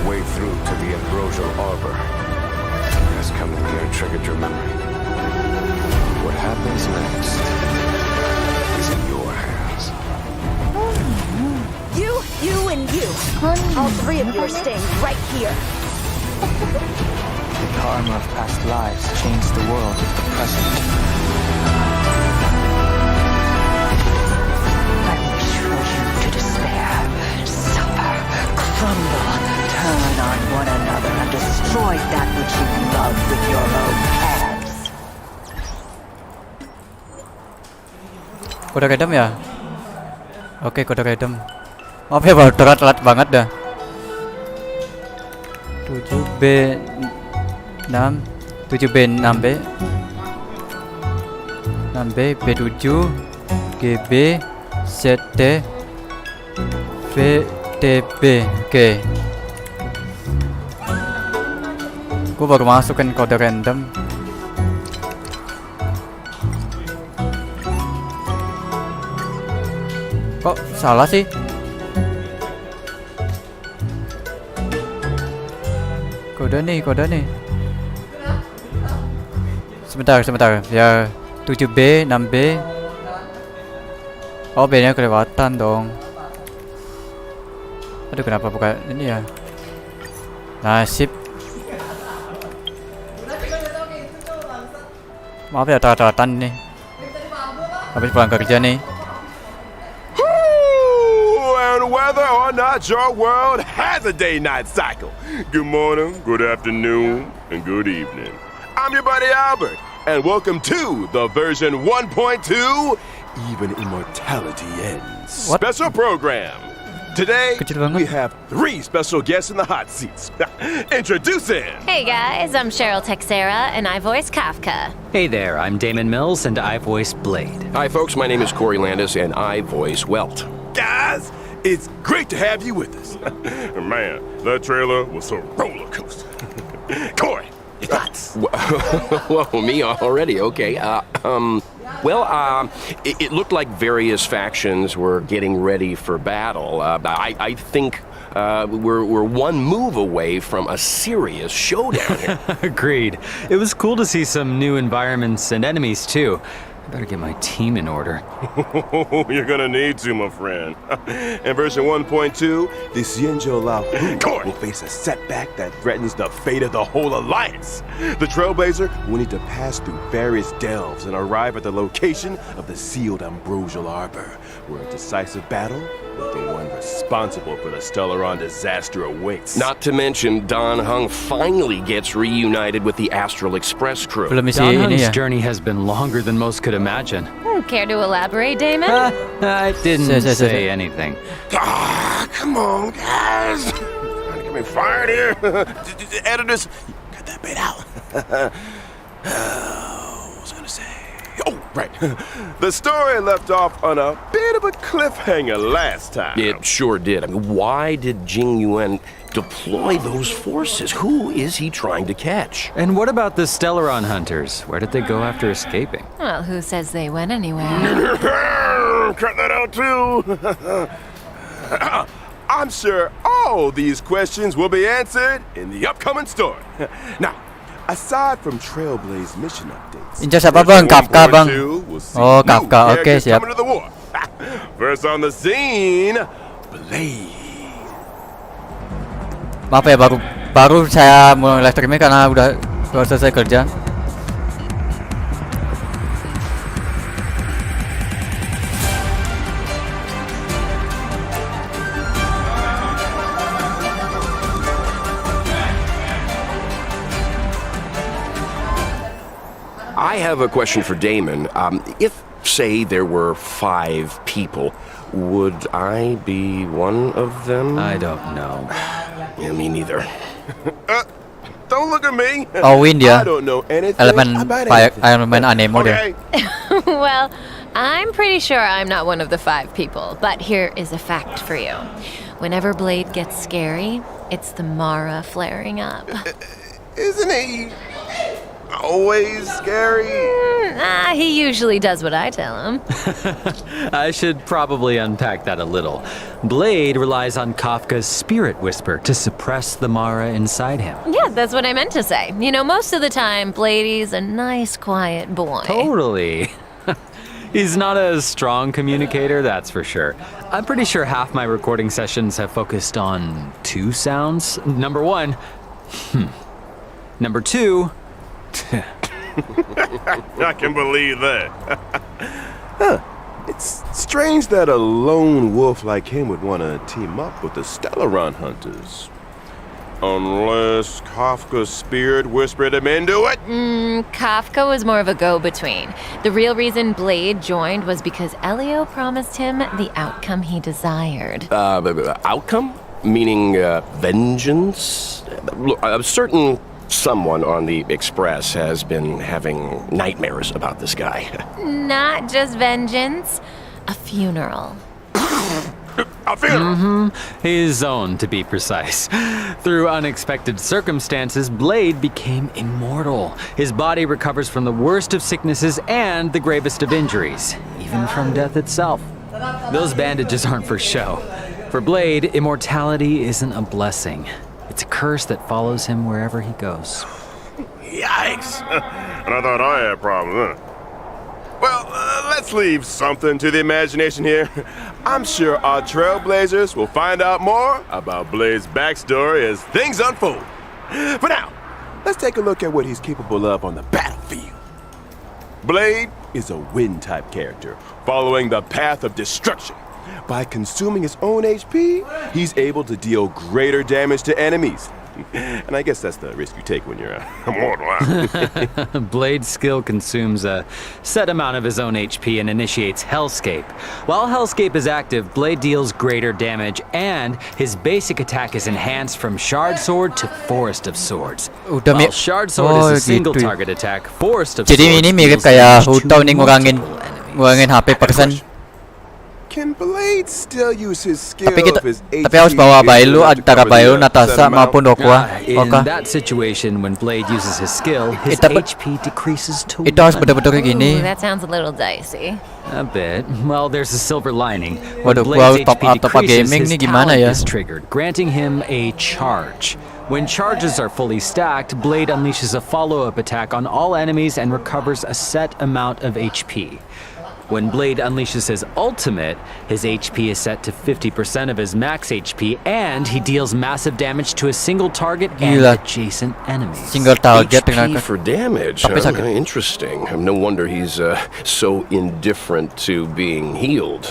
our way through to the ambrosial arbor. It has come to me and triggered your memory. What happens next is in your hands. You, and you. All three of you are staying right here. The karma of past lives changed the world of the present. I wish for you to despair, suffer, crumble, turn on one another, and destroy that which you love with your own hands. Kode random ya? Oke, kode random. Maaf ya, baru telat banget dah. 7B 6 7B 6B 6B B7 GB ZT VTB. Oke. Gue baru masukin kode random. Kok salah sih? Kode nih. Sebentar. Ya 7B, 6B. Oh, B-nya kelewatan dong. Aduh, kenapa buka ini ya? Nasib. Maaf ya, telat-telatan nih. Habis pulang kerja nih. And whether or not your world has a day-night cycle. Good morning, good afternoon, and good evening. I'm your buddy Albert, and welcome to the version 1.2 Even Immortality Ends What? special program. Today, Kecil banget. we have 3 special guests in the hot seats. Introducing... Hey guys, I'm Cheryl Texera, and I voice Kafka. Hey there, I'm Damon Mills, and I voice Blade. Hi, folks. My name is Corey Landis, and I voice Welt. Guys, it's great to have you with us. Man, that trailer was a roller coaster. Corey, your thoughts? Well, me already. Okay. It looked like various factions were getting ready for battle. I think we're one move away from a serious showdown here. Agreed. It was cool to see some new environments and enemies, too. I better get my team in order. You're gonna need to, my friend. In version 1.2, the Xianzhou Lao will face a setback that threatens the fate of the whole alliance. The Trailblazer will need to pass through various delves and arrive at the location of the sealed ambrosial arbor, where a decisive battle with the one responsible for the Stellaron disaster awaits. Not to mention, Don Hung finally gets reunited with the Astral Express crew. Belum isi Don ini Hung's ya. journey has been longer than most could imagine. Care to elaborate, Damon? I didn't Say. say anything. Come on, guys. Trying to get me fired here. Editors, cut that bit out. What was I gonna say? Oh, right. The story left off on a bit of a cliffhanger last time. It sure did. I mean, why did Jing Yuan deploy those forces? Who is he trying to catch? And what about the Stellaron hunters? Where did they go after escaping? Well, who says they went anywhere? Cut that out too. I'm sure all these questions will be answered in the upcoming story. Now, aside from Trailblaze mission updates, Incar siapa bang? Kafka bang. Oh, Kafka. Oke, siap. First on the scene, Blade. Maaf ya, baru saya mulai live streaming karena udah selesai kerja. I have a question for Damon. If, say, there were 5 people, would I be one of them? I don't know. Yeah, me neither. Don't look at me. Oh, win dia. I don't know anything Elemen about elemen anemo dia. Okay. Well, I'm pretty sure I'm not one of the 5 people, but here is a fact for you. Whenever Blade gets scary, it's the Mara flaring up. Isn't he always scary? He usually does what I tell him. I should probably unpack that a little. Blade relies on Kafka's spirit whisper to suppress the Mara inside him. Yeah, that's what I meant to say. You know, most of the time, Bladey's a nice, quiet boy. Totally. He's not a strong communicator, that's for sure. I'm pretty sure half my recording sessions have focused on 2 sounds. Number 1, Number 2, I can believe that. It's strange that a lone wolf like him would want to team up with the Stellaron hunters. Unless Kafka's spirit whispered him into it? Kafka was more of a go-between. The real reason Blade joined was because Elio promised him the outcome he desired. Outcome? Meaning vengeance? Look, a certain someone on the Express has been having nightmares about this guy. Not just vengeance, a funeral. A funeral? his own to be precise. Through unexpected circumstances, Blade became immortal. His body recovers from the worst of sicknesses and the gravest of injuries, even from death itself. Those bandages aren't for show. For Blade, immortality isn't a blessing. It's a curse that follows him wherever he goes. Yikes. And I thought I had problems, huh? Well, let's leave something to the imagination here. I'm sure our trailblazers will find out more about Blade's backstory as things unfold. For now, let's take a look at what he's capable of on the battlefield. Blade is a wind-type character, following the path of destruction. By consuming his own HP, he's able to deal greater damage to enemies. And I guess that's the risk you take when you're immortal. Huh? Blade's skill consumes a set amount of his own HP and initiates Hellscape. While Hellscape is active, Blade deals greater damage, and his basic attack is enhanced from Shard Sword to Forest of Swords. Udah While Shard Sword is a single gitu. target attack, Forest of Jadi Swords ini mirip deals kayak damage to Hutau nih multiple enemies. ngurangin HP persen. Can Blade still use his skill Tapi of his tapi harus bawa HP Bailu to antara cover the Bailu, set Natasha amount? maupun Okwa. In Oka. that situation, when Blade uses his skill, his Tapi- HP decreases to Itu harus 1. betul-betul kayak gini. Ooh, that sounds a little dicey. A bit. Well, there's a silver lining. When Waduh, Blade's gua top HP up decreases, gaming his nih gimana talent ya? is triggered, granting him a charge. When charges are fully stacked, Blade unleashes a follow-up attack on all enemies and recovers a set amount of HP. When Blade unleashes his ultimate, his HP is set to 50% of his max HP, and he deals massive damage to a single target and Gila. adjacent enemies. Single target dengan HP for damage. Tapi sakit. Interesting. No wonder he's so indifferent to being healed.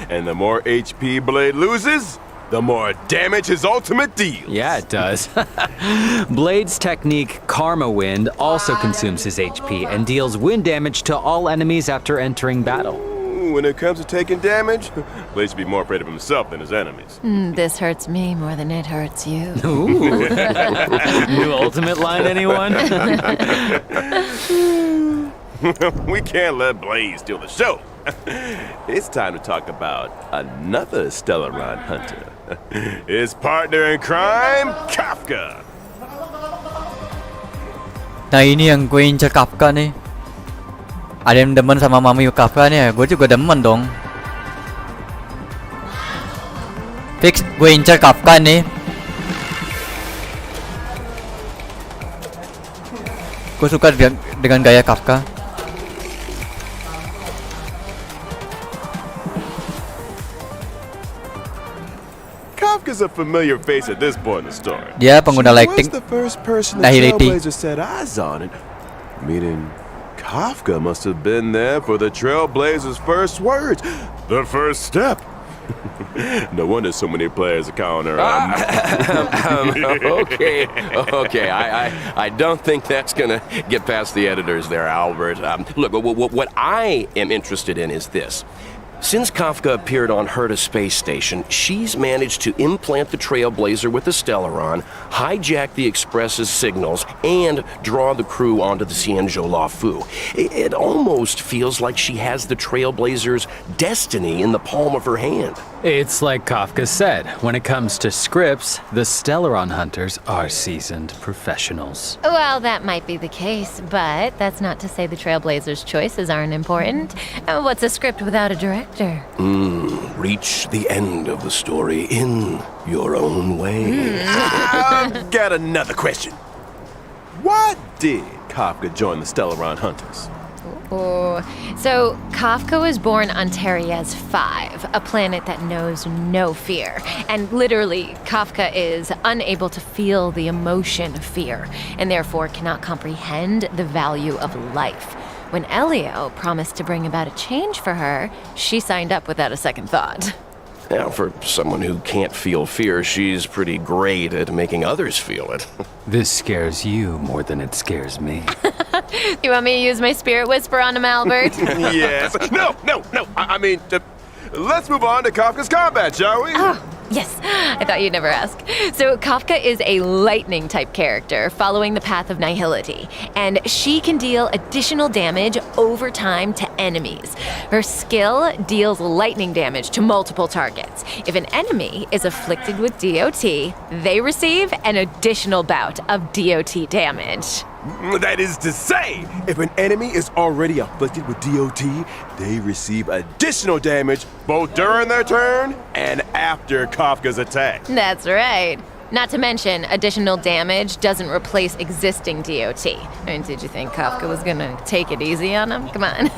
And the more HP Blade loses, the more damage his ultimate deals. Yeah, it does. Blade's technique, Karma Wind, also consumes his HP and deals wind damage to all enemies after entering battle. When it comes to taking damage, Blade should be more afraid of himself than his enemies. This hurts me more than it hurts you. Ooh. New ultimate line, anyone? We can't let Blade steal the show. It's time to talk about another Stellaron hunter. His partner in crime, Kafka. Nah ini yang gue incer Kafka nih. Ada yang demen sama Mami Kafka nih ya, gue juga demen dong. Fix, gue incer Kafka nih. Gue suka dengan gaya Kafka. Kafka's a familiar face at this point in the story. Dia pengguna She lighting. was the first person the Dahiliti. Trailblazer set eyes on it. Meaning, Kafka must have been there for the Trailblazer's first words. The first step. No wonder so many players are calling her. Okay. I don't think that's gonna get past the editors there, Albert. Look, what I am interested in is this. Since Kafka appeared on Herta Space Station, she's managed to implant the Trailblazer with the Stellaron, hijack the Express's signals, and draw the crew onto the Xianzhou Lafu. It almost feels like she has the Trailblazer's destiny in the palm of her hand. It's like Kafka said, when it comes to scripts, the Stellaron hunters are seasoned professionals. Well, that might be the case, but that's not to say the Trailblazers' choices aren't important. What's a script without a director? Reach the end of the story in your own way. I've got another question. Why did Kafka join the Stellaron Hunters? Oh, so Kafka was born on Teriez 5, a planet that knows no fear. And literally, Kafka is unable to feel the emotion of fear, and therefore cannot comprehend the value of life. When Elio promised to bring about a change for her, she signed up without a second thought. Now, for someone who can't feel fear, she's pretty great at making others feel it. This scares you more than it scares me. You want me to use my spirit whisper on him, Albert? Yes. No. I mean, let's move on to Kafka's combat, shall we? Oh, yes. I thought you'd never ask. So Kafka is a lightning-type character following the path of nihility, and she can deal additional damage over time to enemies. Her skill deals lightning damage to multiple targets. If an enemy is afflicted with DOT, they receive an additional bout of DOT damage. That is to say, if an enemy is already afflicted with DOT, they receive additional damage both during their turn and after Kafka's attack. That's right. Not to mention, additional damage doesn't replace existing DOT. I mean, did you think Kafka was gonna take it easy on him? Come on.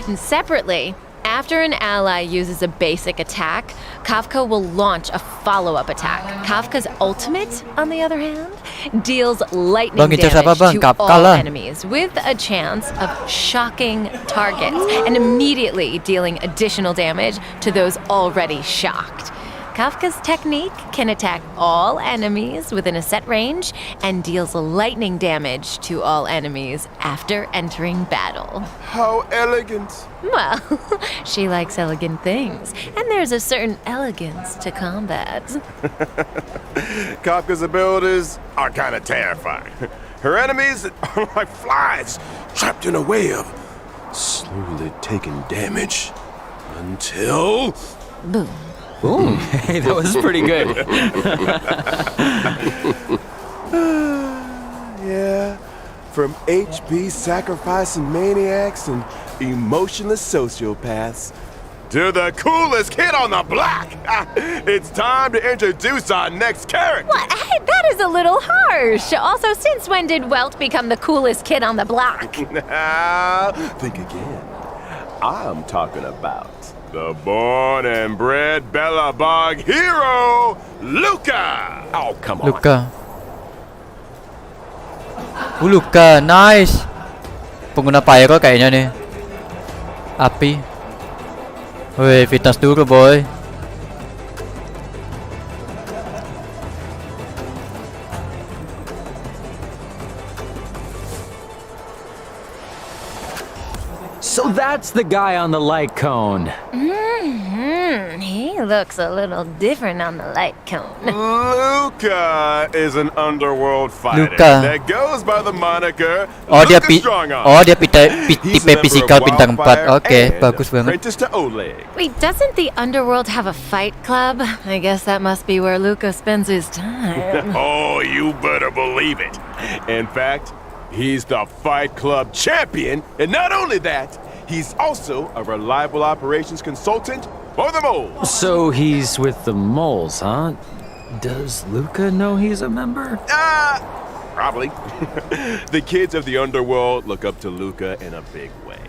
And separately, after an ally uses a basic attack, Kafka will launch a follow-up attack. Kafka's ultimate, on the other hand, deals lightning damage to all enemies with a chance of shocking targets and immediately dealing additional damage to those already shocked. Kafka's technique can attack all enemies within a set range and deals lightning damage to all enemies after entering battle. How elegant. Well, she likes elegant things, and there's a certain elegance to combat. Kafka's abilities are kind of terrifying. Her enemies are like flies trapped in a web, slowly taking damage until... Boom. Ooh, hey, that was pretty good. Yeah, from HP sacrificing maniacs and emotionless sociopaths to the coolest kid on the block. It's time to introduce our next character. What? Hey, that is a little harsh. Also, since when did Welt become the coolest kid on the block? Now, think again. I'm talking about the born and bred Bellabog hero, Luca! Oh, come on. Luca. Luca, nice. Pengguna pyro kayaknya nih. Api. Wih, fitness dulu boy. So that's the guy on the light cone. He looks a little different on the light cone. Luca is an underworld fighter Luca. that goes by the moniker Oh, dia Luca Strongarm. Oh, dia tipe He's a member of physical bintang 4. Wildfire Oke, and bagus banget. Apprentice to Oleg. Wait, doesn't the underworld have a fight club? I guess that must be where Luca spends his time. Oh, you better believe it. In fact, he's the Fight Club champion, and not only that, he's also a reliable operations consultant for the moles. So he's with the moles, huh? Does Luca know he's a member? Probably. The kids of the underworld look up to Luca in a big way.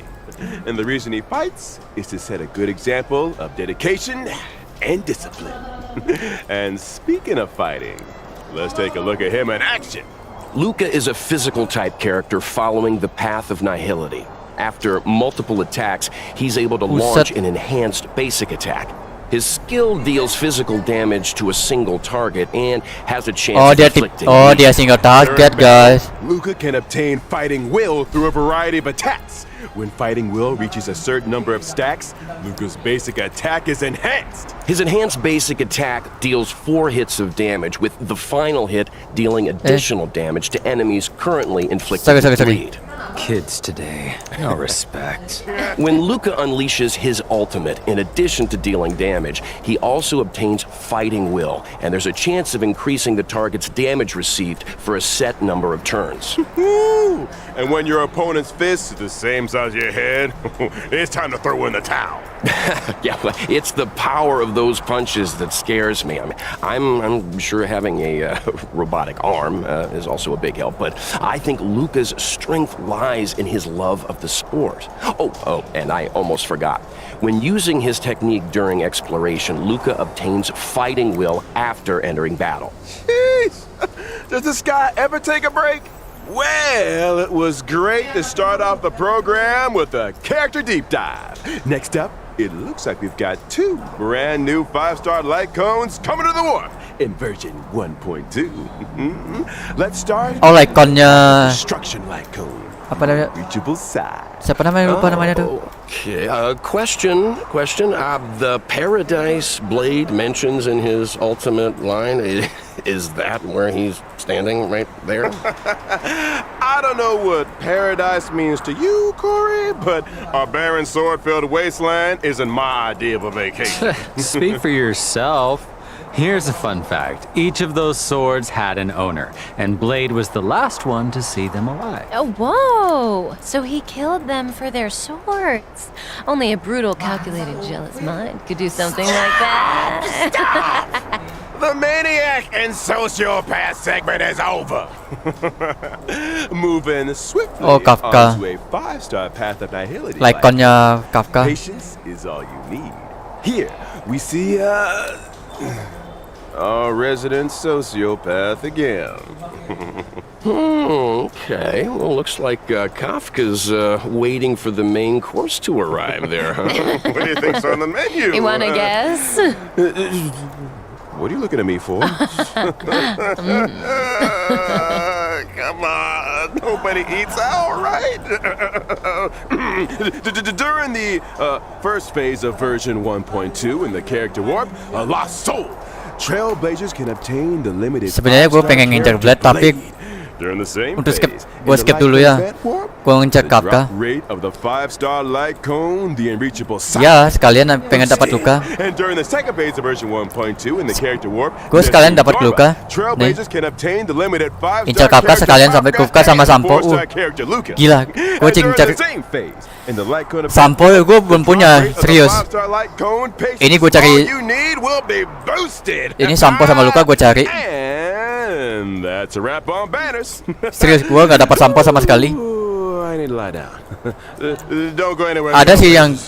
And the reason he fights is to set a good example of dedication and discipline. And speaking of fighting, let's take a look at him in action. Luca is a physical type character following the path of nihility. After multiple attacks, he's able to launch an enhanced basic attack. His skill deals physical damage to a single target and has a chance of inflicting dia single target, guys. Luca can obtain fighting will through a variety of attacks. When fighting will reaches a certain number of stacks, Luca's basic attack is enhanced. His enhanced basic attack deals 4 hits of damage, with the final hit dealing additional damage to enemies currently inflicted with bleed. Kids today, no respect. When Luca unleashes his ultimate, in addition to dealing damage, he also obtains fighting will, and there's a chance of increasing the target's damage received for a set number of turns. And when your opponent's fist is the same size as your head, it's time to throw in the towel. Yeah, well, it's the power of those punches that scares me. I mean, I'm sure having a robotic arm is also a big help, but I think Luca's strength lies in his love of the sport. Oh, and I almost forgot. When using his technique during exploration, Luca obtains fighting will after entering battle. Jeez. Does this guy ever take a break? Well, it was great to start off the program with a character deep dive. Next up, it looks like we've got 2 brand new 5-star light cones coming to the warp in version 1.2. Let's start. Oh, light-connya Destruction light cone. apa namanya? Reachable size. Siapa namanya, lupa namanya tuh. Okay, question. The Paradise Blade mentions in his ultimate line, is that where he's standing right there? I don't know what paradise means to you, Corey, but a barren sword-filled wasteland isn't my idea of a vacation. Speak for yourself. Here's a fun fact. Each of those swords had an owner, and Blade was the last one to see them alive. Oh, whoa! So he killed them for their swords. Only a brutal, calculated, jealous mind could do something like that. The maniac and sociopath segment is over. Moving swiftly Oh, Kafka. onto a 5-star path of nihility. Light-connya Kafka. Patience is all you need. Here, we see our resident sociopath again. Okay. Well, looks like Kafka's waiting for the main course to arrive there, huh? What do you think's on the menu? You wanna guess? What are you looking at me for? Come on, nobody eats out, right? During the first phase of version 1.2 in the character warp, a lost soul, Trailblazers can obtain the limited. Sebenarnya gue pengen ngincer Blade, tapi During the same untuk skip, phase, gue skip dulu ya. Gue ngecek Kafka. rate of the 5-star light cone, the unreachable sight. Ya, sekalian pengen dapat luka. And during the second phase of version 1.2 in the character warp, Gue sekalian dapat luka. Trailblazers can obtain the limited 5-star Incar Kafka sekalian sampai Kafka sama Sampo. character Luca. Gila, gue And during incar the same phase, in the light cone of Sampo gue belum punya, rate of the serius. 5-star light cone, patience Ini gue is all cari- you need will be boosted. Ini Sampo sama luka gue cari. And that's a wrap on banners. Serius, gue gak dapat Sampo sama sekali. Ooh, I need to lie down. Don't go anywhere. Ada sih yang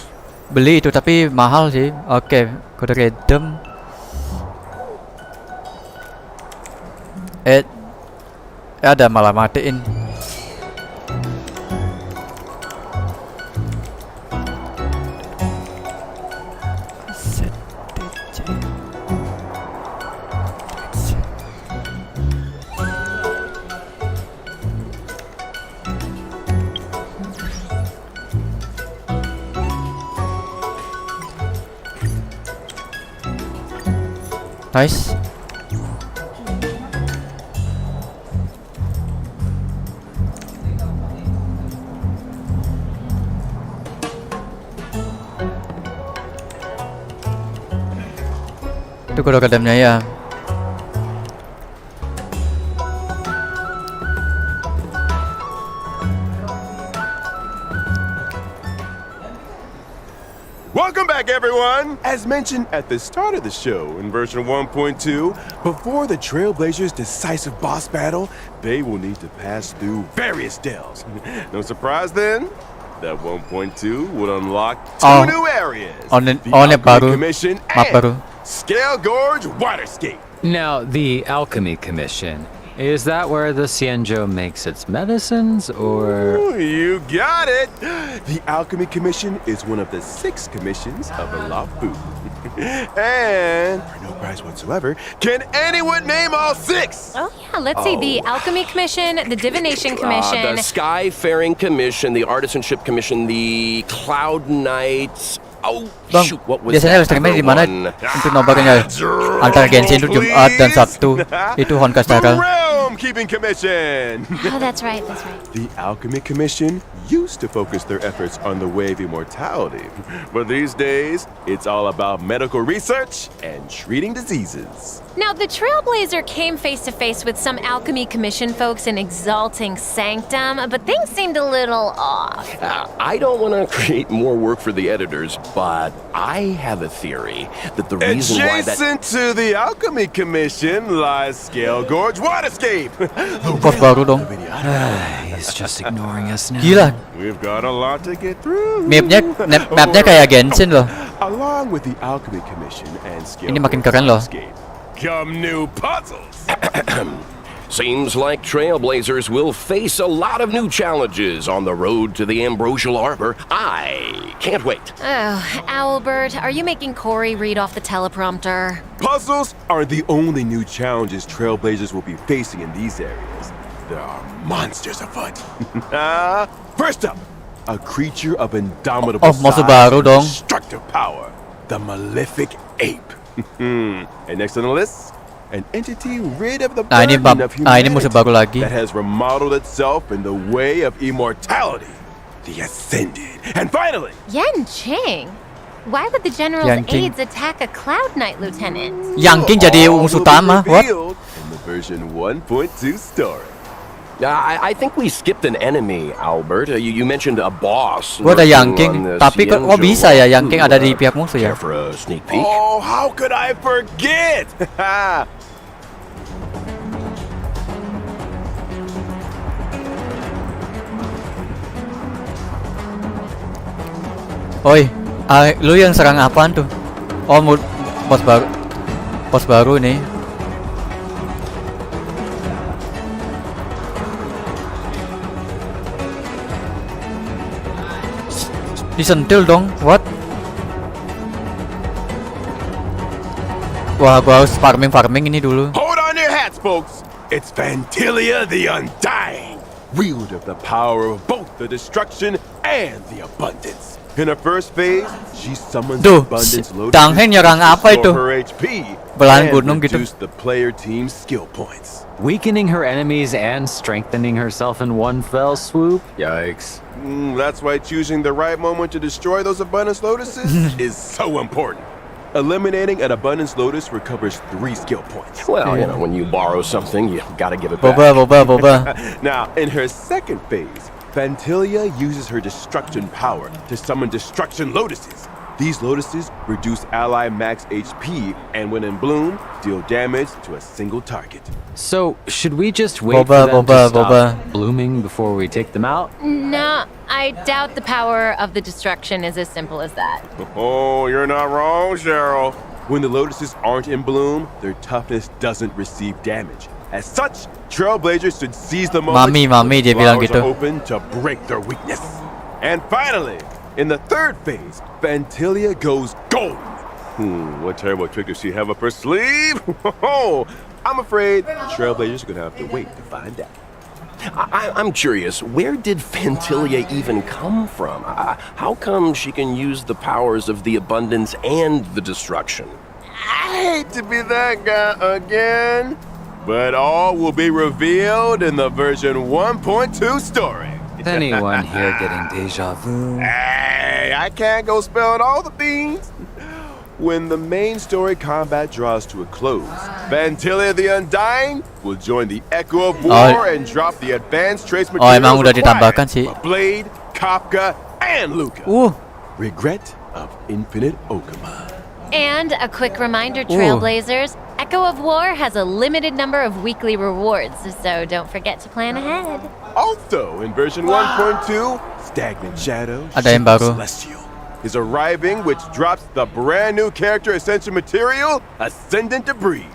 beli itu, tapi mahal sih. Oke, kode redeem. Ada malah matiin. Nice. Itu kode kadamnya ya. Welcome back, everyone! As mentioned at the start of the show in version 1.2, before the Trailblazers' decisive boss battle, they will need to pass through various dells. No surprise then, that 1.2 will unlock 2 new areas. The Alchemy baru. Commission Map baru. and Scale Gorge Waterscape. Now, the Alchemy Commission. Is that where the Xianzhou makes its medicines, or...? Ooh, you got it! The Alchemy Commission is one of the 6 commissions of the Lafu. And, for no prize whatsoever, can anyone name all 6? Oh, yeah, let's see. The Alchemy Commission, the Divination Commission. The Skyfaring Commission, the Artisanship Commission, the Cloud Knights. Oh, Bang, shoot, what was biasanya that streamnya di mana other one? untuk nobarnya? Antara Genshin itu Jumat dan Sabtu. Itu Honkai The Star. Realm Scorekeeping Commission! Oh, that's right, that's right. The Alchemy Commission used to focus their efforts on the way of immortality, but these days, it's all about medical research and treating diseases. Now, the Trailblazer came face to face with some Alchemy Commission folks in Exalting Sanctum, but things seemed a little off. I don't want to create more work for the editors, but I have a theory that the reason why that... Adjacent to the Alchemy Commission lies Scale Gorge Waterscape. Bos baru dong. He's just ignoring us now. Gila. We've got a lot to get through. Mapnya kayak Genshin loh. Along with the Alchemy Commission and Scale Ini makin Gorge keren loh. Waterscape come new puzzles. Seems like Trailblazers will face a lot of new challenges on the road to the Ambrosial Arbor. I can't wait. Oh, Albert, are you making Corey read off the teleprompter? Puzzles aren't the only new challenges Trailblazers will be facing in these areas. There are monsters afoot. First up, a creature of indomitable musuh size baru and dong. destructive power, the Malefic Ape. And next on the list, an entity rid of the ini burden of ini musuh baru humanity lagi. that has remodeled itself in the way of immortality, the Ascended. And finally, Yen Ching? Why would the General's Yan King. aides attack a Cloud Knight lieutenant? Yang King jadi all musuh will be utama. What? revealed in the version 1.2 story. I think we skipped an enemy, Albert. You mentioned a boss. Gua ada Yang lurking King, on the tapi kok Cienzo bisa ya Yang King ada di Lafu. pihak musuh ya? Care for a sneak peek? Oh, how could I forget? Oi, lu yang serang apaan tuh? Oh, bos baru nih. Disentil dong, what? Wah, gua harus farming ini dulu. Hold on your hats, folks. It's Vantilia the Undying, wielder of the power of both the destruction and the abundance. In her first phase, she summons Duh, abundance lotuses Danghen nyerang to apa itu? restore her HP Belahan and gunung gitu. reduce the player team's skill points. Weakening her enemies and strengthening herself in one fell swoop? Yikes. That's why choosing the right moment to destroy those abundance lotuses is so important. Eliminating an abundance lotus recovers 3 skill points. Well, you know, when you borrow something, you gotta give it back. Boba. Now, in her second phase, Vantilia uses her destruction power to summon destruction lotuses. These lotuses reduce ally max HP and when in bloom, deal damage to a single target. So, should we just wait Boba, for them to stop boba. blooming before we take them out? No, I doubt the power of the destruction is as simple as that. Oh, you're not wrong, Cheryl. When the lotuses aren't in bloom, their toughness doesn't receive damage. As such, Trailblazers should seize the moment Mami, dia bilang flowers gitu. are open to break their weakness. And finally, in the third phase, Vantilia goes gold. What terrible trick does she have up her sleeve? I'm afraid Trailblazers are gonna have to wait to find out. I'm curious, where did Vantilia even come from? How come she can use the powers of the abundance and the destruction? I hate to be that guy again, but all will be revealed in the version 1.2 story. Is anyone here getting deja vu? Hey, I can't go spelling all the beans. When the main story combat draws to a close, Vantilia the Undying will join the Echo of War and drop the advanced trace materials emang udah required ditambahkan sih. for Blade, Kafka, and Luca. Regret of Infinite Okama. And a quick reminder, Trailblazers, Echo of War has a limited number of weekly rewards, so don't forget to plan ahead. Also, in version 1.2, Stagnant Shadow Ada yang baru. Celestial is arriving, which drops the brand new character Ascension Material, Ascendant Debris.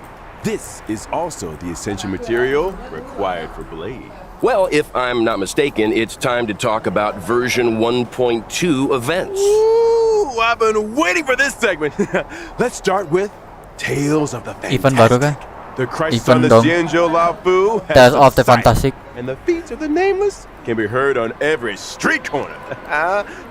This is also the Ascension Material required for Blade. Well, if I'm not mistaken, it's time to talk about version 1.2 events. Ooh, I've been waiting for this segment. Let's start with Tales of the Event baru Fantastic. kah? The Crisis Event on the dong. Xianzhou Laofu has Tales of the subsided, Fantastic. and the feats of the Nameless can be heard on every street corner.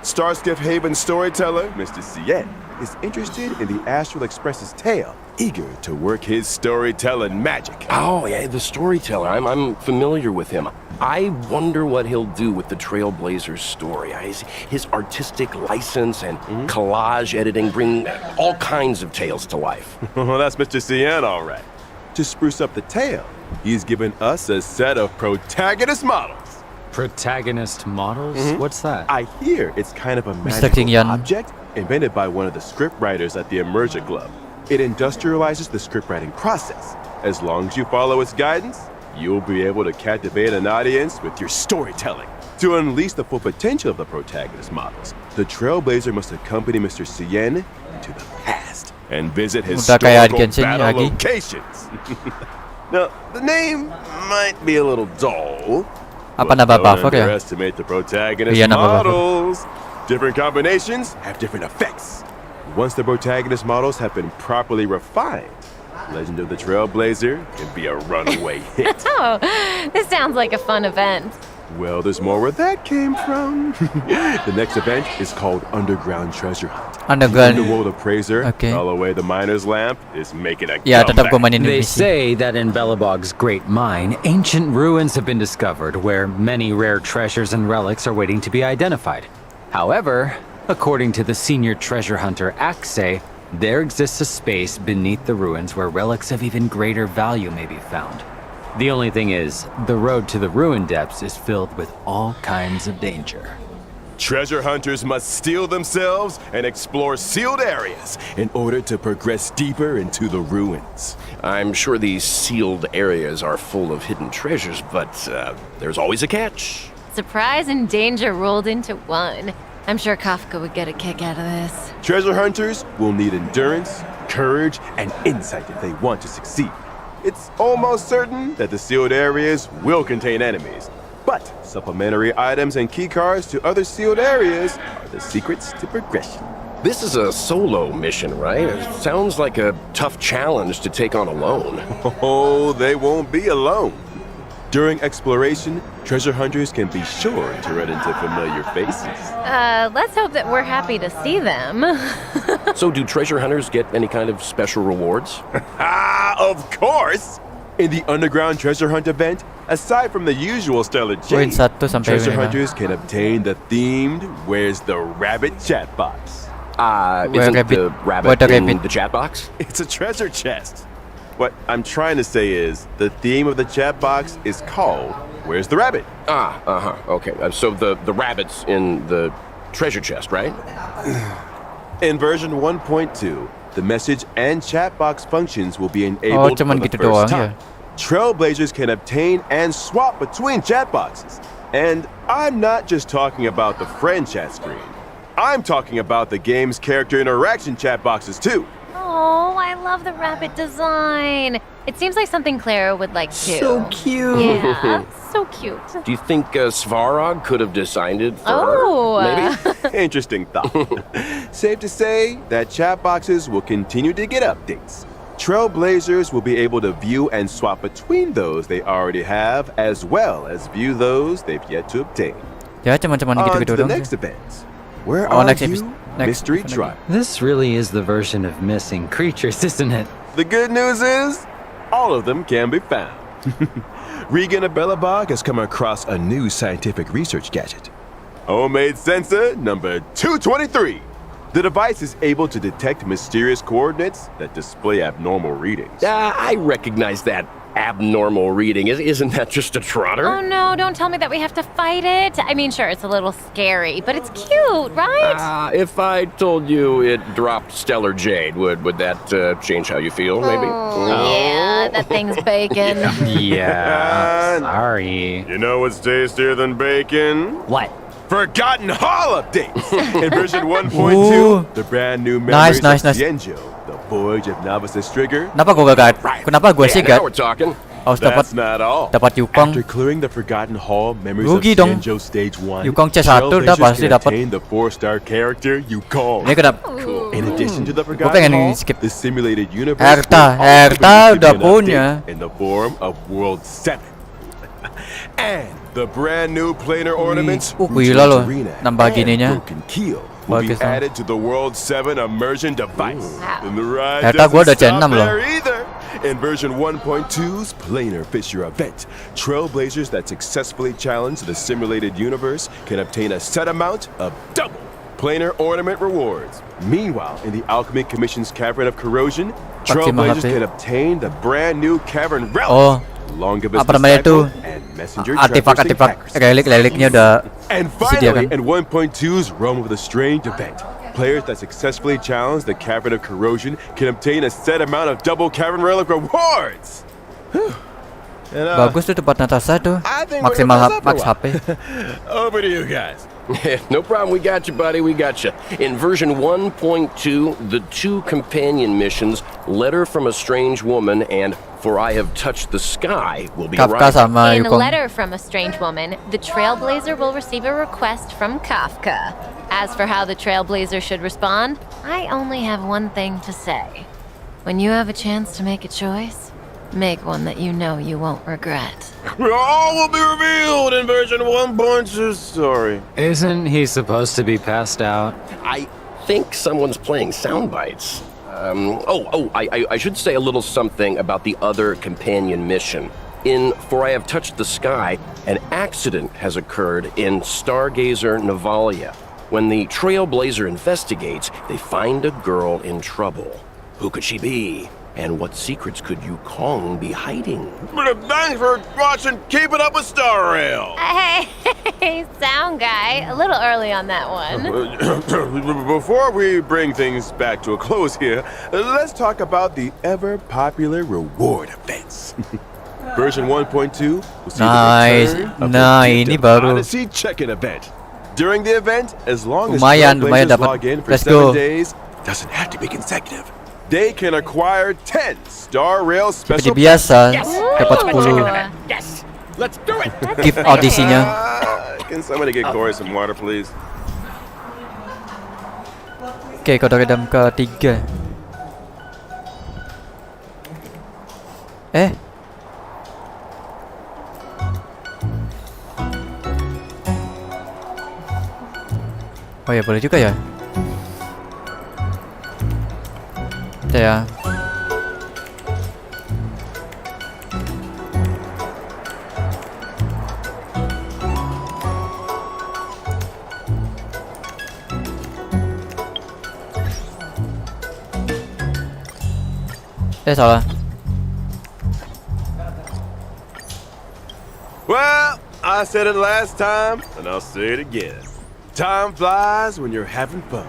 Starskiff Haven storyteller, Mr. Cien, is interested in the Astral Express's tale eager to work his storytelling magic. Oh, yeah, the storyteller. I'm familiar with him. I wonder what he'll do with the Trailblazers story. His artistic license and collage editing bring all kinds of tales to life. Well, that's Mr. Cien, all right. To spruce up the tale, he's given us a set of protagonist models. Protagonist models? What's that? I hear it's kind of a Mr. King Yan. magical object invented by one of the scriptwriters at the Immersion Club. It industrializes the scriptwriting process. As long as you follow its guidance, you'll be able to captivate an audience with your storytelling. To unleash the full potential of the protagonist models, the Trailblazer must accompany Mr. Cien into the past and visit Udah kayak historical Genshin battle lagi. locations. Now, the name might be a little dull. Apa but nama don't buffer ya? underestimate the protagonist Iya, nama buffer. models. Different combinations have different effects. Once the protagonist models have been properly refined, Legend of the Trailblazer can be a runaway hit. Oh, this sounds like a fun event. Well, there's more where that came from. The next event is called Underground Treasure Hunt. Underground. The Underworld Appraiser, Okay. all away the miner's lamp, is making a Ya, tetap gue comeback. mainin They misi. say that in Belobog's great mine, ancient ruins have been discovered where many rare treasures and relics are waiting to be identified. However, according to the senior treasure hunter Axe, there exists a space beneath the ruins where relics of even greater value may be found. The only thing is, the road to the ruin depths is filled with all kinds of danger. Treasure hunters must steel themselves and explore sealed areas in order to progress deeper into the ruins. I'm sure these sealed areas are full of hidden treasures, but there's always a catch. Surprise and danger rolled into one. I'm sure Kafka would get a kick out of this. Treasure hunters will need endurance, courage, and insight if they want to succeed. It's almost certain that the sealed areas will contain enemies, but supplementary items and keycards to other sealed areas are the secrets to progression. This is a solo mission, right? It sounds like a tough challenge to take on alone. Oh, they won't be alone. During exploration, treasure hunters can be sure to run into familiar faces. Let's hope that we're happy to see them. So do treasure hunters get any kind of special rewards? Of course! In the underground treasure hunt event, aside from the usual stellar Poin jade, 1 sampai treasure 5. hunters can obtain the themed Where's the Rabbit chat box. Isn't rabbit- the where rabbit the in rabbit? the chat box? It's a treasure chest. What I'm trying to say is, the theme of the chat box is called Where's the Rabbit? Okay. So the rabbit's in the treasure chest, right? In version 1.2, the message and chat box functions will be enabled cuman for the gitu first doang time. Trailblazers can obtain and swap between chat boxes. And I'm not just talking about the friend chat screen. I'm talking about the game's character interaction chat boxes too. Oh, I love the rabbit design. It seems like something Clara would like too. So cute. Yeah, so cute. Do you think Svarog could have designed it for her? Oh, Maybe? Interesting thought. Safe to say that chat boxes will continue to get updates. Trailblazers will be able to view and swap between those they already have, as well as view those they've yet to obtain. Ya cuman On gitu-gitu to the doang next sih. event. Where Oh, are next you, next Mystery event Drive? This really is the version of missing creatures, isn't it? The good news is, all of them can be found. Regan of Belobog has come across a new scientific research gadget. Homemade sensor number 223. The device is able to detect mysterious coordinates that display abnormal readings. I recognize that abnormal reading. Isn't that just a trotter? Oh no, don't tell me that we have to fight it. I mean, sure, it's a little scary, but it's cute, right? If I told you it dropped stellar jade, would that change how you feel, maybe? Yeah, that thing's bacon. Yeah. Sorry. You know what's tastier than bacon? What? Forgotten Hall updates! In version 1.2, Ooh. the brand new Nice, memories nice, of nice. Xianzhou, the Voyage of Novice's Trigger. Kenapa gue gak? Kenapa gue sih Yeah, gak? now we're talking. Harus dapat That's not all. dapat Yukong. After clearing the Forgotten Hall memories Rugi of dong. Xianzhou Stage 1, Yukong C1 dah Trailblazers pasti can dapat. obtain the 4-star character Yukong. Ini kenapa? In addition to the pengen Forgotten Hall, skip. the simulated universe Erta, will also Erta receive udah an punya. update in the form of World 7. And the brand new planar ornaments, gila loh, Arena, nambah and gininya. Broken Keel will be Bagus dong. added to the World 7 immersion device. Wow. And the ride Ternyata gua udah doesn't channel stop loh. there either. In version 1.2's Planar Fisher event, trailblazers that successfully challenge the simulated universe can obtain a set amount of double planar ornament rewards. Meanwhile, in the Alchemy Commission's Cavern of Corrosion, trailblazers HP. can obtain the brand new Cavern Relic. Oh, Along with apa namanya itu? and messenger Artifak-artifak relik-reliknya udah and disediakan. finally, in 1.2's Realm of the Strange event, players that successfully challenge the Cavern of Corrosion can obtain a set amount of double Cavern Relic rewards. And, Bagus tuh tempat Natasha tuh. I think we're Maksimal gonna max mess up HP. Over to you guys. No problem, we got you, buddy, we got you. In version 1.2, the two companion missions, Letter from a Strange Woman and For I Have Touched the Sky, will be Kafka arriving. sama In a Yukong. letter from a strange woman, the Trailblazer will receive a request from Kafka. As for how the Trailblazer should respond, I only have one thing to say. When you have a chance to make a choice, make one that you know you won't regret. All will be revealed in version 1.2 story. Isn't he supposed to be passed out? I think someone's playing sound bites. I should say a little something about the other companion mission. In For I Have Touched the Sky, an accident has occurred in Stargazer Navalia. When the Trailblazer investigates, they find a girl in trouble. Who could she be? And what secrets could Yukong be hiding? Thanks for watching Keeping Up with Star Rail. Hey, sound guy, a little early on that one. Before we bring things back to a close here, let's talk about the ever-popular reward events. Version 1.2 will see Nice. the return of Nah, the ini Gift of baru. Odyssey check-in event. During the event, as long as Lumayan trailblazers dapat. log in for Let's 7 go. days, doesn't have to be consecutive. They can acquire 10 Star Rail Seperti special biasa, dapat 10 Yes! Let's do it! gift audisinya. Can somebody get Corey some water, please? Oke, kode redam ketiga. Oh ya, boleh juga ya. Ya. Salah. Well, I said it last time, and I'll say it again. Time flies when you're having fun.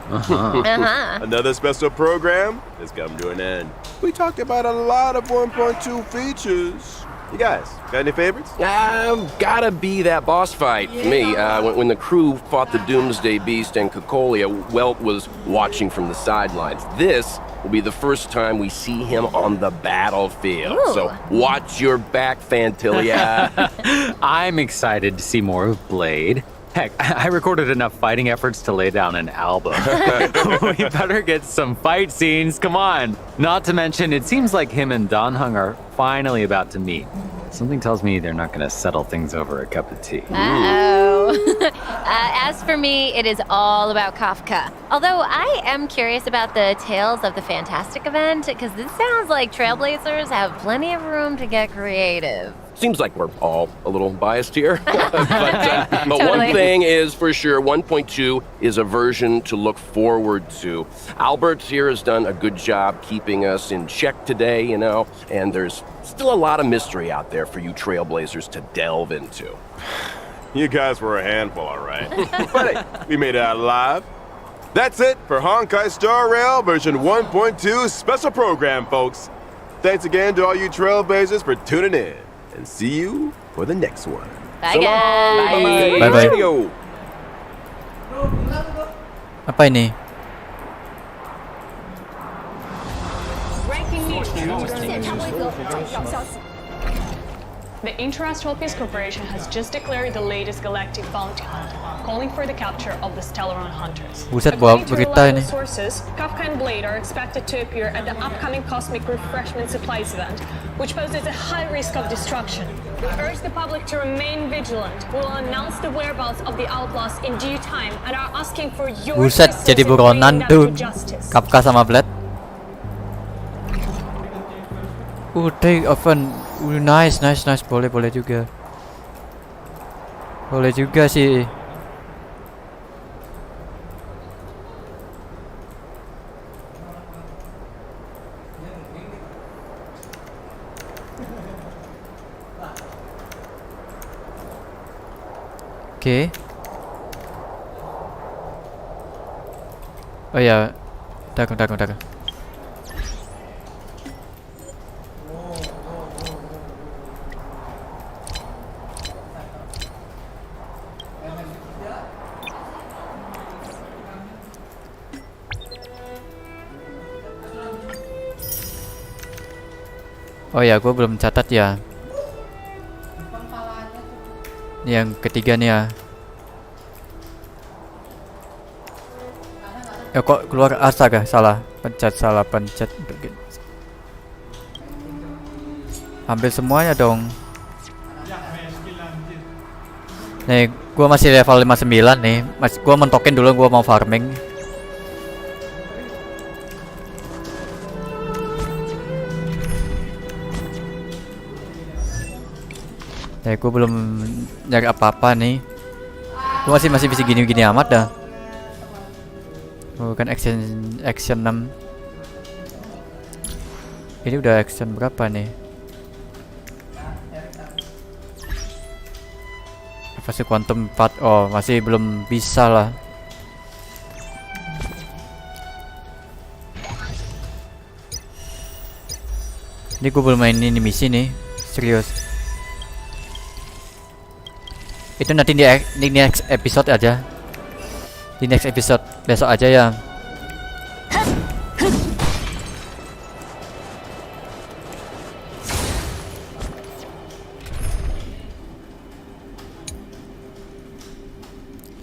Another special program has come to an end. We talked about a lot of 1.2 features. You guys, got any favorites? Gotta be that boss fight for me. When the crew fought the Doomsday Beast and Cocolia, Welt was watching from the sidelines. This will be the first time we see him on the battlefield. Ooh. So watch your back, Fantilia. I'm excited to see more of Blade. Heck, I recorded enough fighting efforts to lay down an album. We better get some fight scenes, come on! Not to mention, it seems like him and Dan Hung are finally about to meet. Something tells me they're not gonna settle things over a cup of tea. Uh-oh. As for me, it is all about Kafka. Although I am curious about the Tales of the Fantastic event, because this sounds like Trailblazers have plenty of room to get creative. Seems like we're all a little biased here. but Totally. one thing is for sure, 1.2 is a version to look forward to. Albert here has done a good job keeping us in check today, you know, and there's still a lot of mystery out there for you Trailblazers to delve into. You guys were a handful, all right. But hey, we made it out alive. That's it for Honkai Star Rail version 1.2 special program, folks. Thanks again to all you Trailblazers for tuning in. And see you for the next one. Bye, So long. guys. Bye-bye. Radio. Apa ini? The International Peace Corporation has just declared the latest galactic bounty hunt, calling for the capture of the Stellaron hunters. Buset, bawa According to berita ini. reliable sources, Kafka and Blade are expected to appear at the upcoming Cosmic Refreshment Supplies event, which poses a high risk of destruction. We urge the public to remain vigilant. We will announce the whereabouts of the outlaws in due time and are asking for your Buset, assistance jadi in bringing buronan them tuh. to justice. Kafka sama Blade. Take oven. Nice. Boleh juga. Boleh juga sih. Oke. Oh ya, bentar. Oh ya, gue belum catat ya. Ini yang ketiga nih ya. Ya kok keluar astaga, salah pencet. Ambil semuanya dong. Nih, gua masih level 59 nih. Gua mentokin dulu, gua mau farming. Ya, gua belum nyari apa-apa nih. Gua masih bisa gini-gini amat dah. Bukan action 6. Ini udah action berapa nih? Apa sih quantum 4? Oh, masih belum bisa lah. Ini gue belum main ini misi nih, serius. Itu nanti di next episode aja. Di next episode besok aja ya.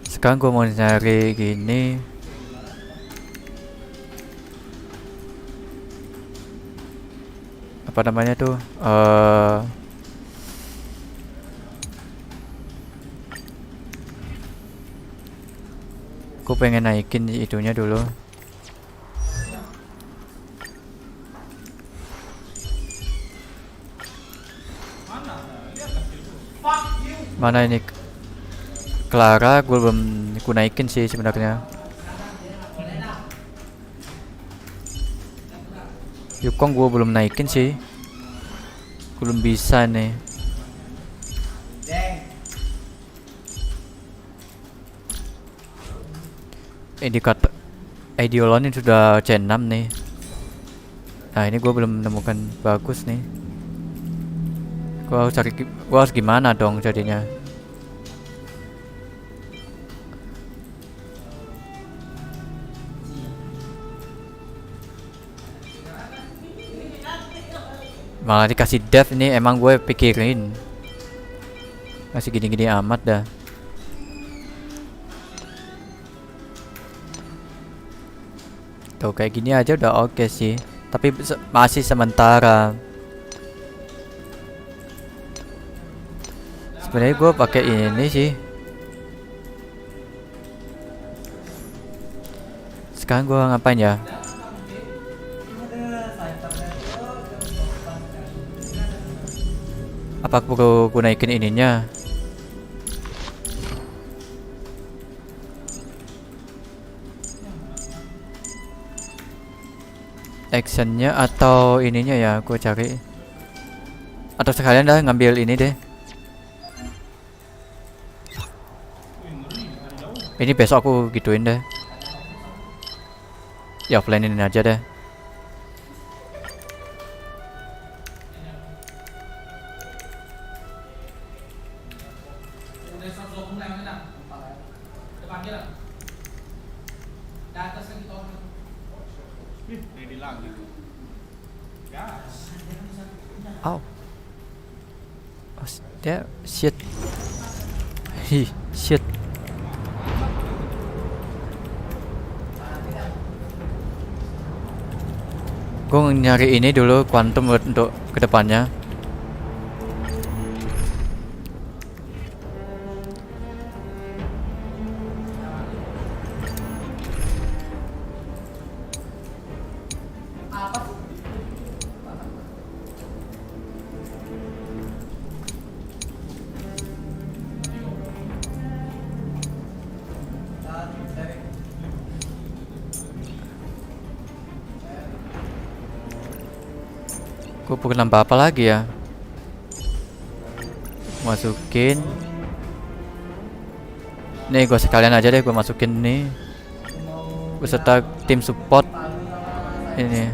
Sekarang gue mau nyari gini. Apa namanya tuh? Gue pengen naikin itunya dulu. Mana ini? Clara gue belum naikin sih sebenarnya. Yukong gue belum naikin sih. Belum bisa nih. Indikator Ideolon ini sudah C6 nih. Nah, ini gue belum menemukan bagus nih. Gue harus gimana dong jadinya? Malah dikasih dev ini, emang gue pikirin. Masih gini-gini amat dah. Tuh kayak gini aja udah oke sih. Tapi masih sementara. Sebenarnya gue pakai ini sih. Sekarang gue ngapain ya? Apa perlu gue naikin ininya? Actionnya atau ininya ya, gue cari. Atau sekalian dah ngambil ini deh. Ini besok aku gituin deh. Ya offline ini aja deh. Au. Shit. Hi, shit. Gue nyari ini dulu quantum untuk kedepannya. Gue perlu nambah apa lagi ya? Masukin. Nih gue sekalian aja deh, gue masukin nih beserta tim support ini.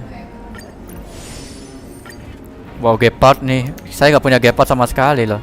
Wow, gepard nih. Saya nggak punya gepard sama sekali loh.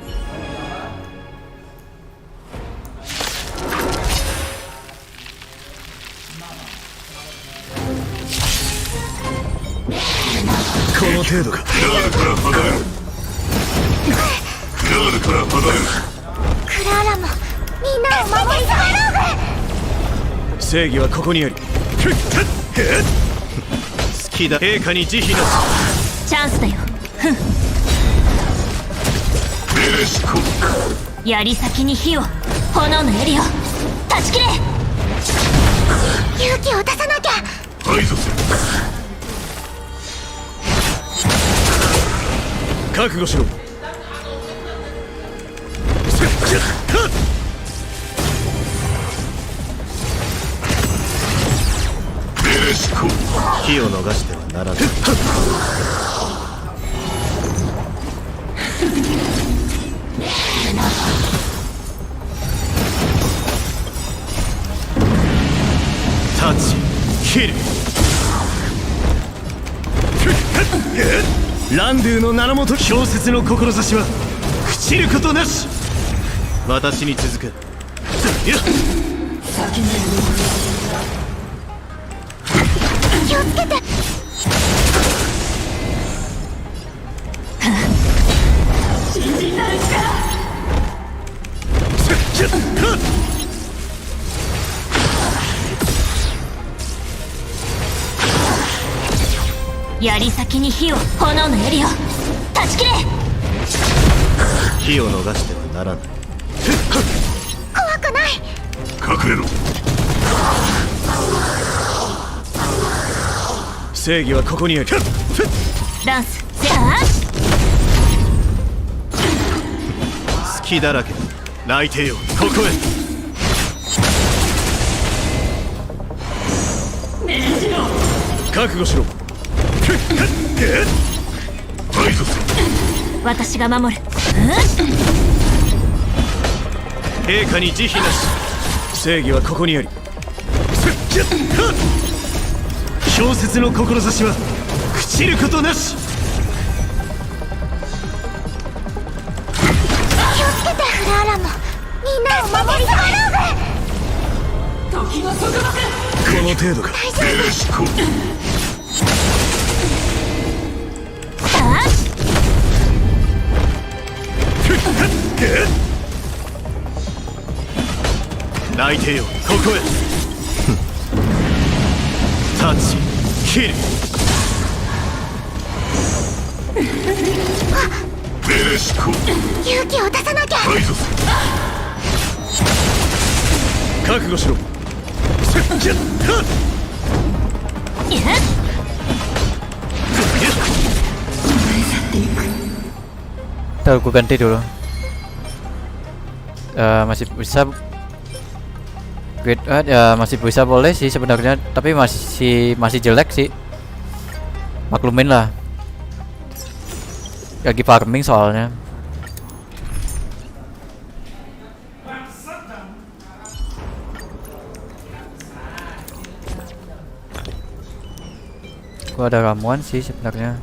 Ntar gue ganti dulu. Masih bisa masih bisa boleh sih sebenarnya, tapi masih jelek sih. Maklumin lah. Lagi farming soalnya. Gua ada ramuan sih sebenarnya.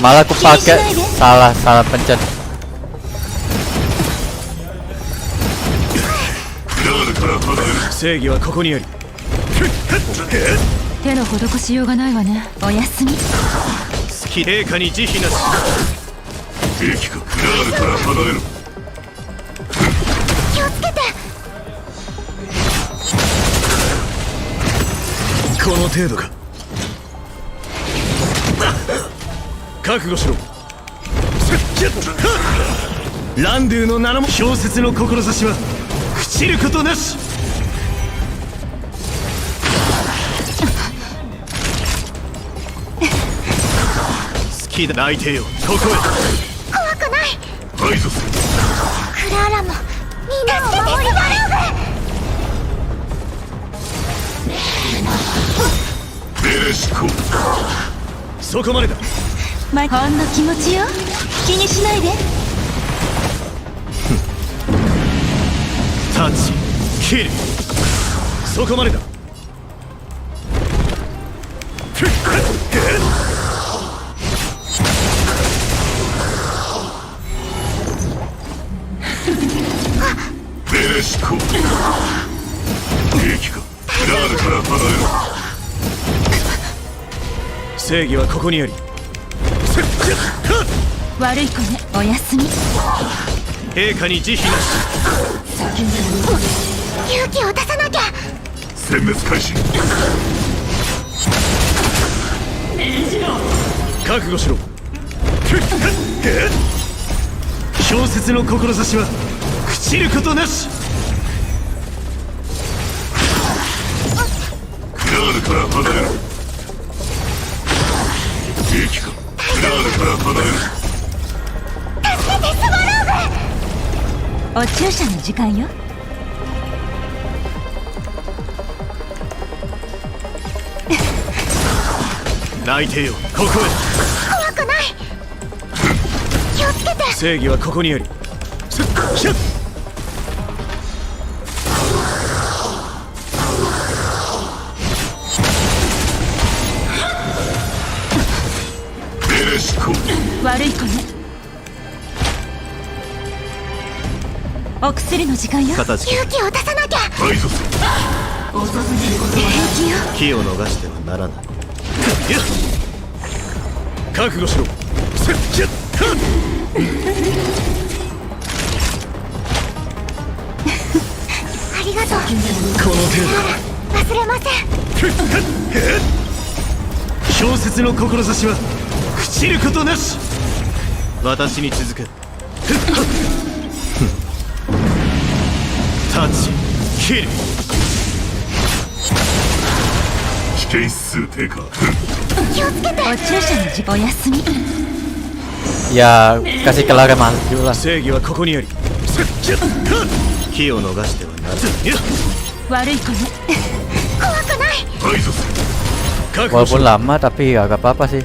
malah aku pakai salah pencet. Ya kasih kelar maju lah. Walaupun lama tapi ya gak apa-apa sih.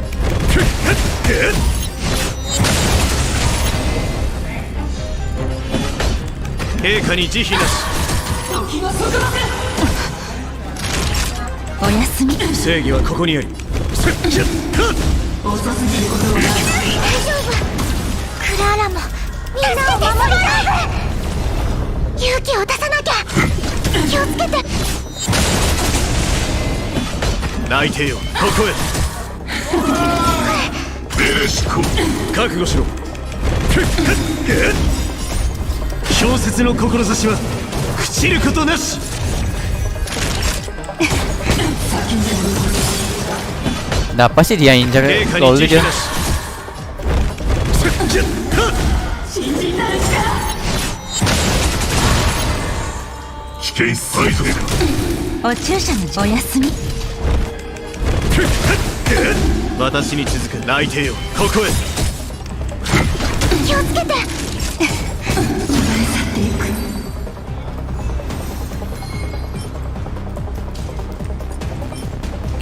Kenapa sih dia injak loli dia?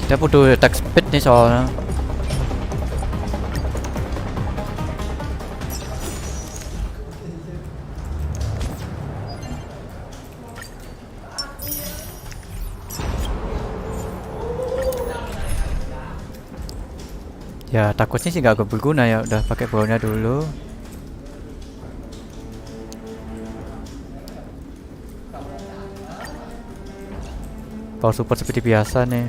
Kita butuh attack speed nih soalnya. Ya takutnya sih gak berguna ya, udah pakai bawnya dulu. Power support seperti biasa nih.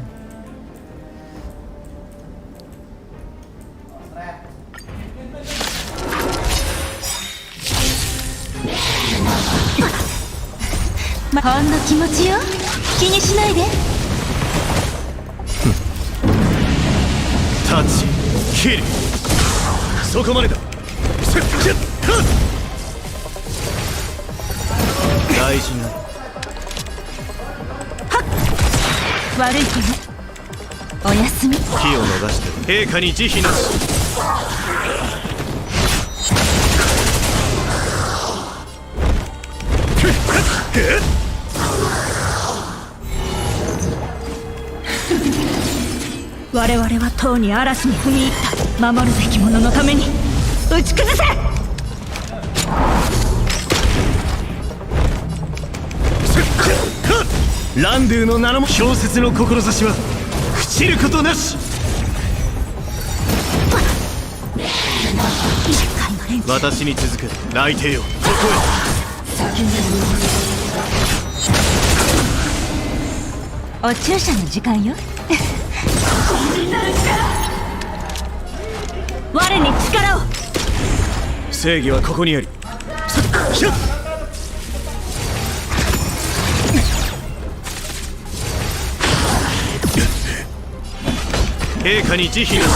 Touch, kill. そこまでだ。大事な。悪い子ね。おやすみ。火を逃して陛下に慈悲なし。我々はとうに嵐に踏み入った。守るべき者のために打ち崩せ。ランドゥの名の氷雪の志は朽ちることなし。私に続く内定よ、ここへ。お注射の時間よ。我に力を。正義はここにあり。陛下に慈悲なし。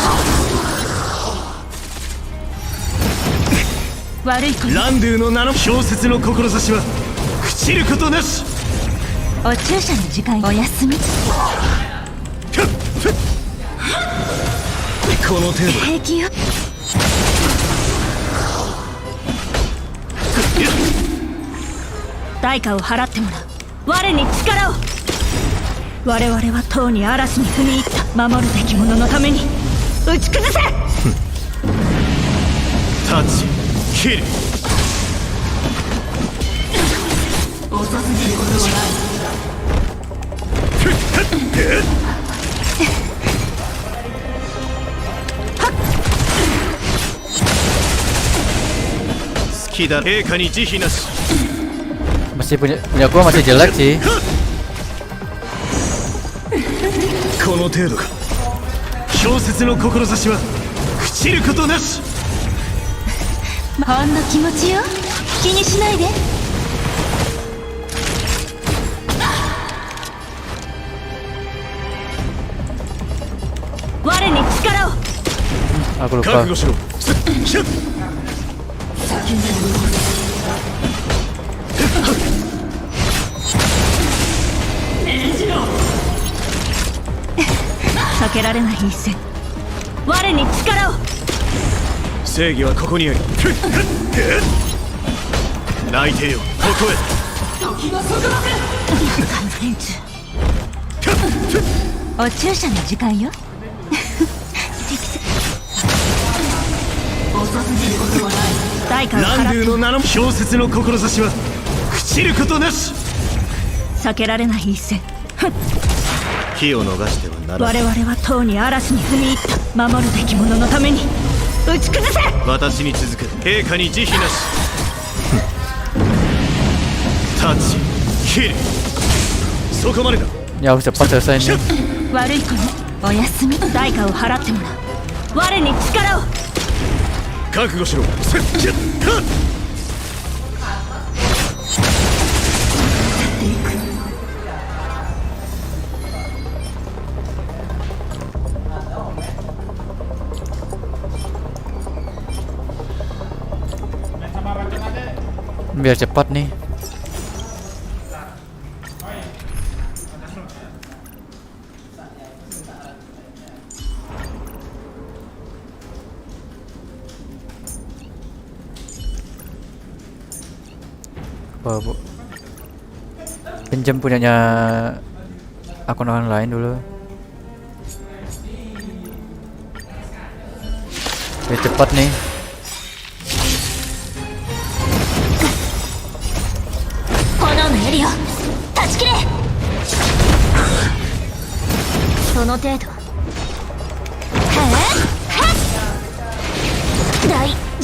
悪い子。ランドゥの名の氷雪の志は朽ちることなし。お注射の時間。おやすみ。この程度。平気よ。代価を払ってもらう。我に力を。我々はとうに嵐に踏み入った。守るべき者のために打ち崩せ。タッチ、キル。遅すぎることはない。好きだ。陛下に慈悲なし。Masih punya gua masih jelek sih. この程度か。氷雪の志は朽ちることなし。ほんの気持ちよ。気にしないで。我に力を。Aku lupa. 覚悟しろ。避けられない一戦。我に力を。正義はここにあり。内定よ、ここへ。時がそこまで。連中。お注射の時間よ。遅すぎることはない。代価をランドゥ払って。の名の氷雪の志は朽ちることなし。避けられない一戦。火を逃してはならない。我々はとうに嵐に踏み入った。守るべき者のために打ち崩せ。私に続く陛下に慈悲なし。タッチ、キル。そこまでだ。 Ya harus cepat selesai nih. 悪い子ね。おやすみ。代価を払ってもらう。我に力を。覚悟しろ。Biar cepat nih. Bu. Pinjam punyanya akun orang lain dulu. Biar cepat nih.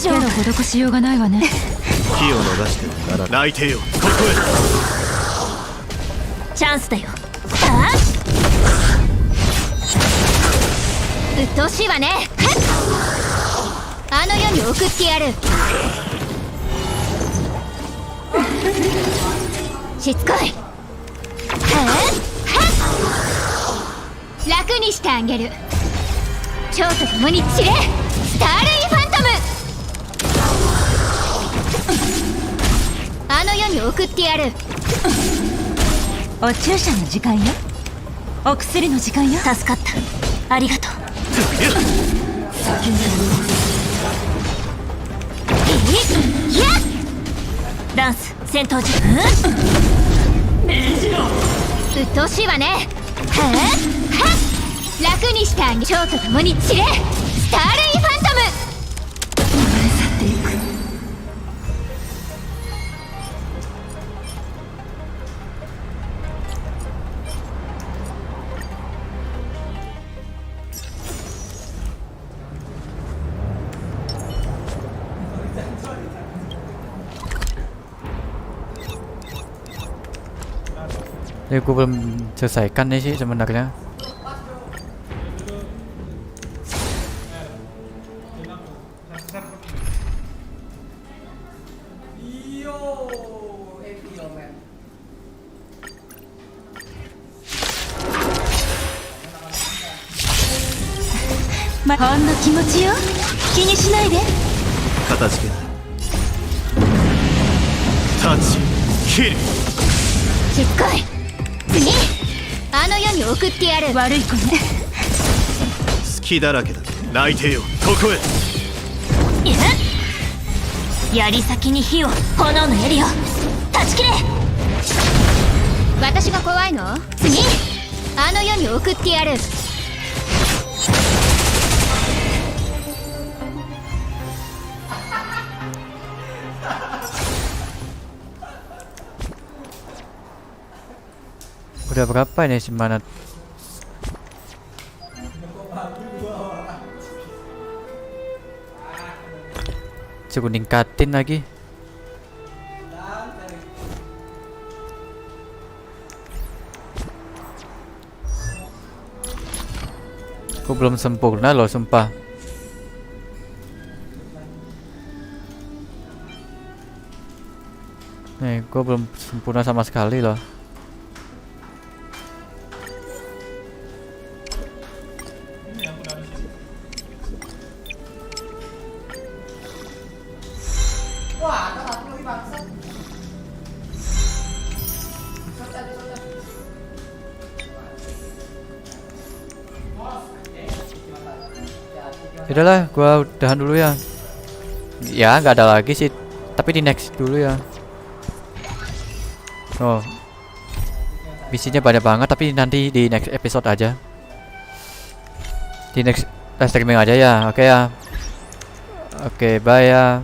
けど施しようがないわね。気を逃してはならない。泣いてよ、ここへ。チャンスだよ。ああ、鬱陶しいわね。あの世に送ってやる。しつこい。楽にしてあげる。蝶と共に散れ、スターレイファントム。あの世に送ってやる。お注射の時間よ。お薬の時間よ。助かった。ありがとう。いや、ダンス戦闘中。鬱陶しいわね。楽にしてあげ、蝶と共に散れ、スターレイファントム。Ya, gue belum selesaikan nih sih sebenarnya. Honの気持ちよ。気にしないで。片付けない。タッチ、キル。しつこい。次、あの世に送ってやる。悪い子ね。隙だらけだ。泣いてよ、ここへ。槍先に火を、炎の槍を断ち切れ。私が怖いの？次、あの世に送ってやる。Udah berapa ini semangat? Cukup ningkatin lagi. Kok belum sempurna loh, sumpah. Nih, gue belum sempurna sama sekali loh. Udahlah, gua udahan dulu ya. Ya, nggak ada lagi sih. Tapi di next dulu ya. Oh, misinya banyak banget. Tapi nanti di next episode aja. Di next live streaming aja ya. Oke ya. Oke, bye ya.